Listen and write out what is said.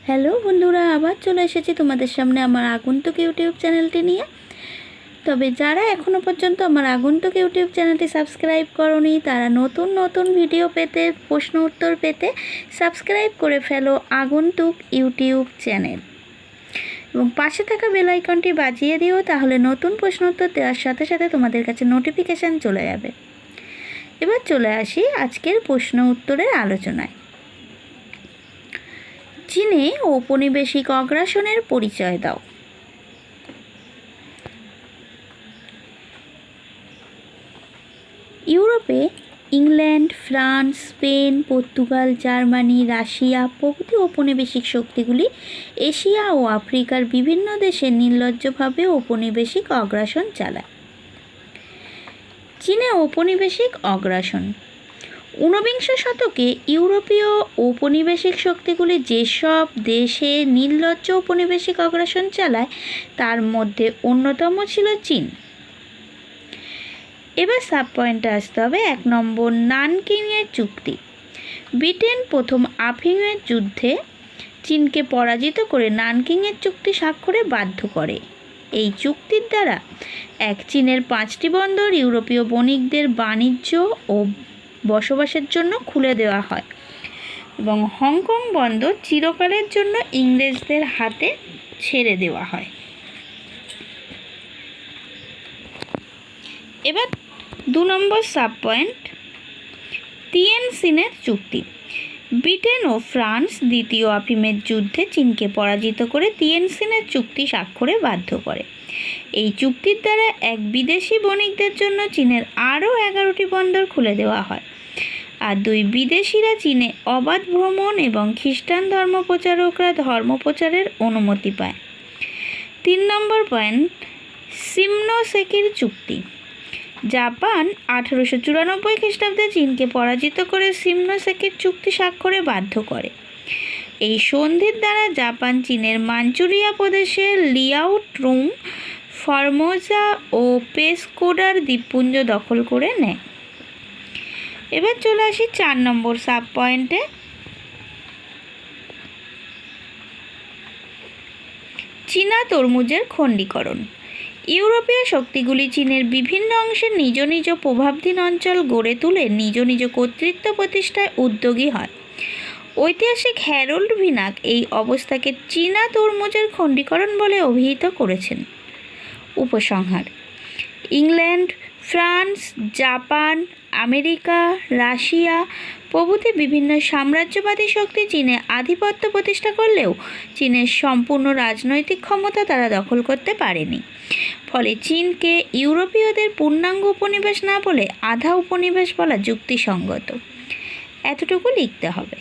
Hello বন্ধুরা, আবার চলে এসেছি তোমাদের সামনে আমার আগন্তুক ইউটিউব চ্যানেলটি নিয়ে। তবে যারা এখনও পর্যন্ত আমার আগন্তুক ইউটিউব চ্যানেলটি সাবস্ক্রাইব করোনি, তারা নতুন নতুন ভিডিও পেতে, প্রশ্ন উত্তর পেতে সাবস্ক্রাইব করে ফেলো আগন্তুক ইউটিউব চ্যানেল এবং পাশে থাকা বেল আইকনটি বাজিয়ে দিও, তাহলে নতুন প্রশ্ন উত্তর দেওয়ার সাথে সাথে তোমাদের কাছে নোটিফিকেশান চলে যাবে। এবার চলে আসি আজকের প্রশ্ন উত্তরের আলোচনায়। চীনে ঔপনিবেশিক অগ্রাসনের পরিচয় দাও। ইউরোপে England, France, Spain, Portugal, Germany, Russia প্রভৃতি ঔপনিবেশিক শক্তিগুলি এশিয়া ও আফ্রিকার বিভিন্ন দেশে নির্লজ্জভাবে ঔপনিবেশিক অগ্রাসন চালায়। চীনে ঔপনিবেশিক অগ্রাসন। ঊনবিংশ শতকে ইউরোপীয় ঔপনিবেশিক শক্তিগুলি যেসব দেশে নির্লজ্জ ঔপনিবেশিক অগ্রাসন চালায়, তার মধ্যে অন্যতম ছিল চীন। এবার সাব পয়েন্টে আসতে হবে। 1 নম্বর, নানকিংয়ের চুক্তি। ব্রিটেন প্রথম আফিংয়ের যুদ্ধে চীনকে পরাজিত করে নানকিংয়ের চুক্তি স্বাক্ষরে বাধ্য করে। এই চুক্তির দ্বারা চীনের 5টি বন্দর ইউরোপীয় বণিকদের বাণিজ্য ও বসবাসের জন্য খুলে দেওয়া হয় এবং হংকং বন্দর চিরকালের জন্য ইংরেজদের হাতে ছেড়ে দেওয়া হয়। এবার 2 নম্বর সাব পয়েন্ট, তিয়ানজিনের চুক্তি। ব্রিটেন ও ফ্রান্স দ্বিতীয় আফিমের যুদ্ধে চীনকে পরাজিত করে তিয়ানজিনের চুক্তি স্বাক্ষরে বাধ্য করে। এই চুক্তির দ্বারা বিদেশি বণিকদের জন্য চীনের আরও 11টি বন্দর খুলে দেওয়া হয়, আর 2 বিদেশিরা চীনে অবাধ ভ্রমণ এবং খ্রিস্টান ধর্মপ্রচারকরা ধর্মপ্রচারের অনুমতি পায়। 3 নম্বর পয়েন্ট, শিমোনোসেকির চুক্তি। জাপান 1894 খ্রিস্টাব্দে চীনকে পরাজিত করে শিমোনোসেকির চুক্তি স্বাক্ষরে বাধ্য করে। এই সন্ধির দ্বারা জাপান চীনের মাঞ্চুরিয়া প্রদেশের লিয়াওটুং, ফরমোজা ও পেসকোডার দ্বীপপুঞ্জ দখল করে নেয়। এবার চলে আসি 4 নম্বর সাব পয়েন্টে। চীনা তরমুজের খণ্ডীকরণ। ইউরোপীয় শক্তিগুলি চীনের বিভিন্ন অংশে নিজ নিজ প্রভাবধীন অঞ্চল গড়ে তুলে নিজ নিজ কর্তৃত্ব প্রতিষ্ঠায় উদ্যোগী হয়। ঐতিহাসিক হ্যারল্ড ভিনাক এই অবস্থাকে চীনা তরমুজের খণ্ডীকরণ বলে অভিহিত করেছেন। উপসংহার: England, France, Japan, America, Russia প্রভৃতি বিভিন্ন সাম্রাজ্যবাদী শক্তি চীনে আধিপত্য প্রতিষ্ঠা করলেও চীনের সম্পূর্ণ রাজনৈতিক ক্ষমতা তারা দখল করতে পারেনি। ফলে চীনকে ইউরোপীয়দের পূর্ণাঙ্গ উপনিবেশ না বলে আধা উপনিবেশ বলা যুক্তিসঙ্গত। এতটুকু লিখতে হবে।